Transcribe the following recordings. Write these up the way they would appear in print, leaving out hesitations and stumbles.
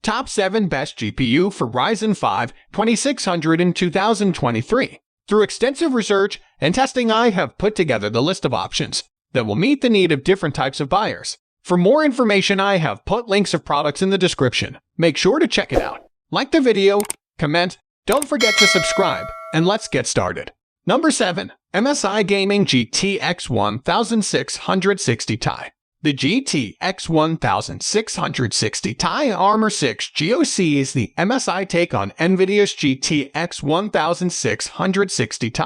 Top 7 Best GPU for Ryzen 5 2600 in 2023. Through extensive research and testing, I have put together the list of options that will meet the need of different types of buyers. For more information, I have put links of products in the description. Make sure to check it out. Like the video, comment, don't forget to subscribe, and let's get started. Number 7. MSI Gaming GTX 1660 Ti. The GTX 1660 Ti Armor 6 GOC is the MSI take on NVIDIA's GTX 1660 Ti.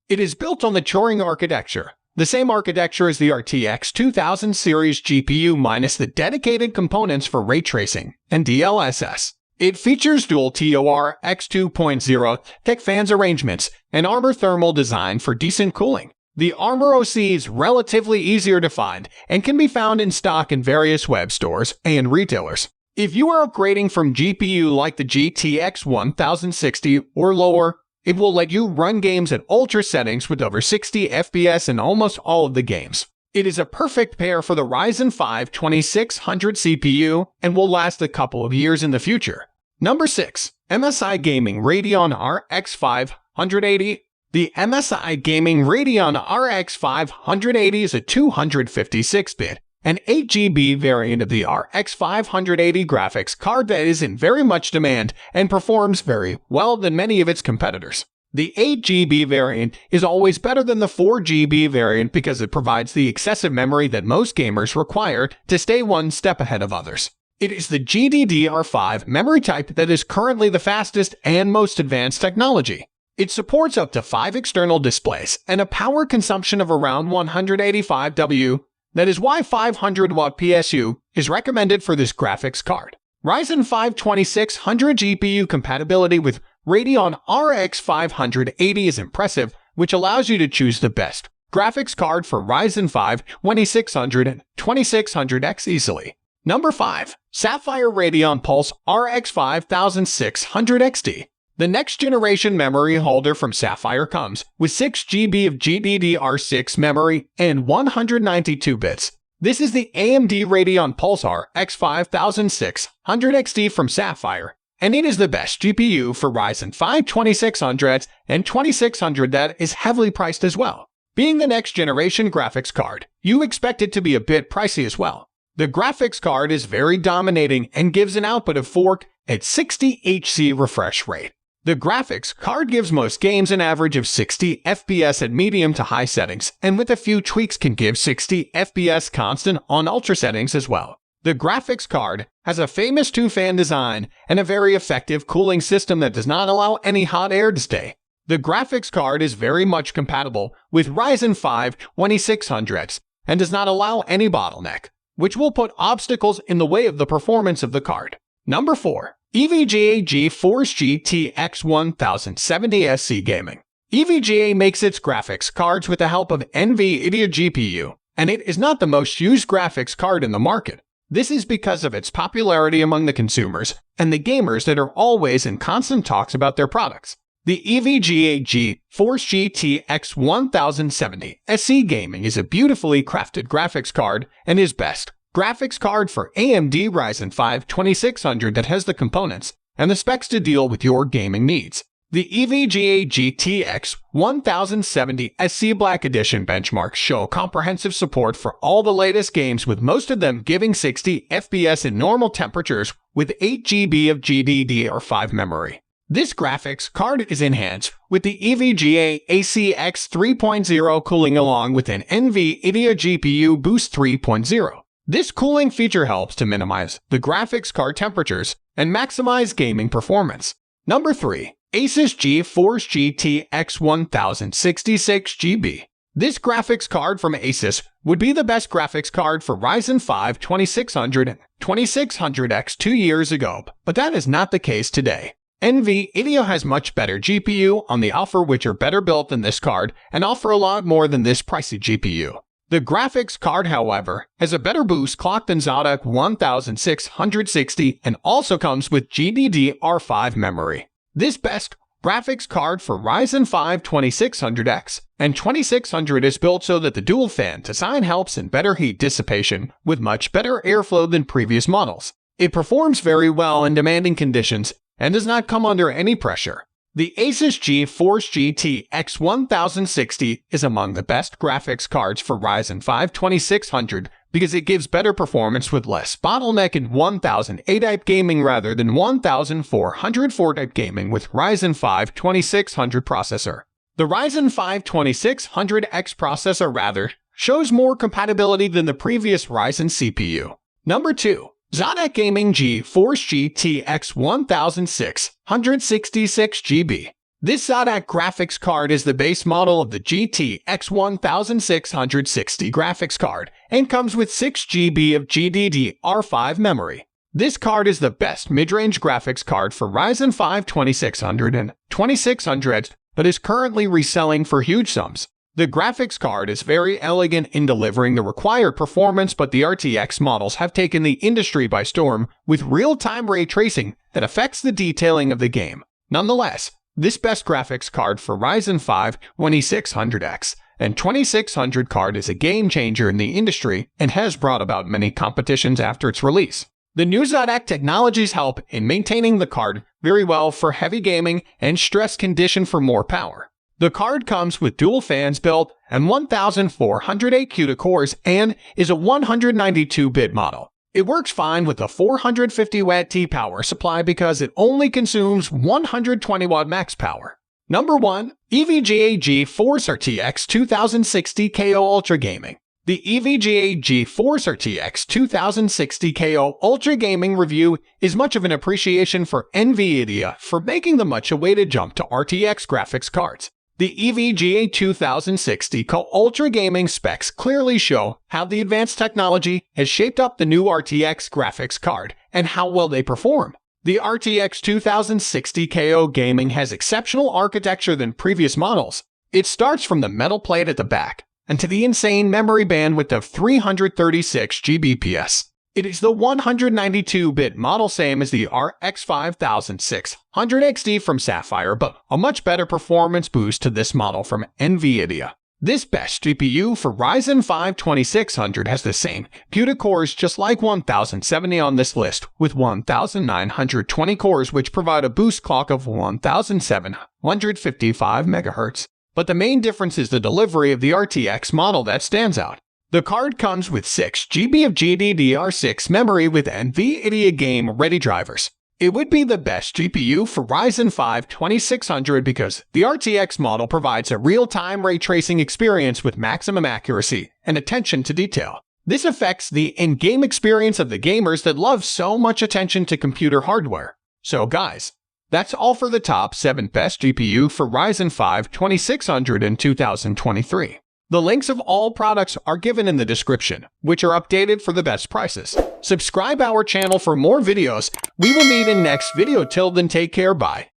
It is built on the Turing architecture, the same architecture as the RTX 2000 series GPU minus the dedicated components for ray tracing and DLSS. It features dual TOR X2.0 thick fans arrangements and Armor thermal design for decent cooling. The Armor OC is relatively easier to find and can be found in stock in various web stores and retailers. If you are upgrading from GPU like the GTX 1060 or lower, it will let you run games at ultra settings with over 60 FPS in almost all of the games. It is a perfect pair for the Ryzen 5 2600 CPU and will last a couple of years in the future. Number 6. MSI Gaming Radeon RX 580. The MSI Gaming Radeon RX 580 is a 256-bit and 8GB variant of the RX 580 graphics card that is in very much demand and performs very well than many of its competitors. The 8GB variant is always better than the 4GB variant because it provides the excessive memory that most gamers require to stay one step ahead of others. It is the GDDR5 memory type that is currently the fastest and most advanced technology. It supports up to 5 external displays and a power consumption of around 185 W. That is why 500-watt PSU is recommended for this graphics card. Ryzen 5 2600 GPU compatibility with Radeon RX 580 is impressive, which allows you to choose the best graphics card for Ryzen 5 2600 and 2600X easily. Number 5. SAAPHIRE Radeon Pulse RX 5600 XT. The next-generation memory holder from SAAPHIRE comes with 6GB of GDDR6 memory and 192 bits. This is the AMD Radeon Pulse RX 5600 XT from SAAPHIRE, and it is the best GPU for Ryzen 5 2600 and 2600 that is heavily priced as well. Being the next-generation graphics card, you expect it to be a bit pricey as well. The graphics card is very dominating and gives an output of 4K at 60 Hz refresh rate. The graphics card gives most games an average of 60 FPS at medium to high settings, and with a few tweaks can give 60 FPS constant on ultra settings as well. The graphics card has a famous 2-fan design and a very effective cooling system that does not allow any hot air to stay. The graphics card is very much compatible with Ryzen 5 2600X and does not allow any bottleneck, which will put obstacles in the way of the performance of the card. Number 4. EVGA GeForce GTX 1070 SC Gaming. EVGA makes its graphics cards with the help of NVIDIA GPU, and it is not the most used graphics card in the market. This is because of its popularity among the consumers and the gamers that are always in constant talks about their products. The EVGA GeForce GTX 1070 SC Gaming is a beautifully crafted graphics card and is best graphics card for AMD Ryzen 5 2600 that has the components and the specs to deal with your gaming needs. The EVGA GTX 1070 SC Black Edition benchmarks show comprehensive support for all the latest games, with most of them giving 60 FPS in normal temperatures with 8GB of GDDR5 memory. This graphics card is enhanced with the EVGA ACX 3.0 cooling along with an NVIDIA GPU Boost 3.0. This cooling feature helps to minimize the graphics card temperatures and maximize gaming performance. Number 3. ASUS GeForce GTX 1066GB. This graphics card from ASUS would be the best graphics card for Ryzen 5 2600 and 2600X 2 years ago, but that is not the case today. NVIDIA has much better GPU on the offer, which are better built than this card and offer a lot more than this pricey GPU. The graphics card, however, has a better boost clock than ZOTAC 1660 and also comes with GDDR5 memory. This best graphics card for Ryzen 5 2600X and 2600 is built so that the dual fan design helps in better heat dissipation with much better airflow than previous models. It performs very well in demanding conditions and does not come under any pressure. The ASUS GeForce GTX 1060 is among the best graphics cards for Ryzen 5 2600 because it gives better performance with less bottleneck in 1008 type gaming rather than 1404 type gaming with Ryzen 5 2600 processor. The Ryzen 5 2600X processor rather shows more compatibility than the previous Ryzen CPU. Number 2. ZOTAC Gaming GeForce GTX 1666GB. This ZOTAC graphics card is the base model of the GTX 1660 graphics card and comes with 6 GB of GDDR5 memory. This card is the best mid-range graphics card for Ryzen 5 2600 and 2600, but is currently reselling for huge sums. The graphics card is very elegant in delivering the required performance, but the RTX models have taken the industry by storm with real-time ray tracing that affects the detailing of the game. Nonetheless, this best graphics card for Ryzen 5 2600X and 2600 card is a game changer in the industry and has brought about many competitions after its release. The new ZOTAC technologies help in maintaining the card very well for heavy gaming and stress condition for more power. The card comes with dual fans built and 1408 CUDA cores and is a 192-bit model. It works fine with a 450-watt T-power supply because it only consumes 120-watt max power. Number 1. EVGA GeForce RTX 2060 KO Ultra Gaming. The EVGA GeForce RTX 2060 KO Ultra Gaming review is much of an appreciation for NVIDIA for making the much-awaited jump to RTX graphics cards. The EVGA 2060 KO Ultra Gaming specs clearly show how the advanced technology has shaped up the new RTX graphics card and how well they perform. The RTX 2060 KO Gaming has exceptional architecture than previous models. It starts from the metal plate at the back and to the insane memory bandwidth of 336 Gbps. It is the 192-bit model, same as the RX 5600 XT from SAAPHIRE, but a much better performance boost to this model from NVIDIA. This best GPU for Ryzen 5 2600 has the same CUDA cores just like 1070 on this list, with 1920 cores which provide a boost clock of 1755 MHz. But the main difference is the delivery of the RTX model that stands out. The card comes with 6 GB of GDDR6 memory with NVIDIA game-ready drivers. It would be the best GPU for Ryzen 5 2600 because the RTX model provides a real-time ray tracing experience with maximum accuracy and attention to detail. This affects the in-game experience of the gamers that love so much attention to computer hardware. So guys, that's all for the top 7 best GPU for Ryzen 5 2600 in 2023. The links of all products are given in the description, which are updated for the best prices. Subscribe our channel for more videos. We will meet in next video. Till then, take care. Bye.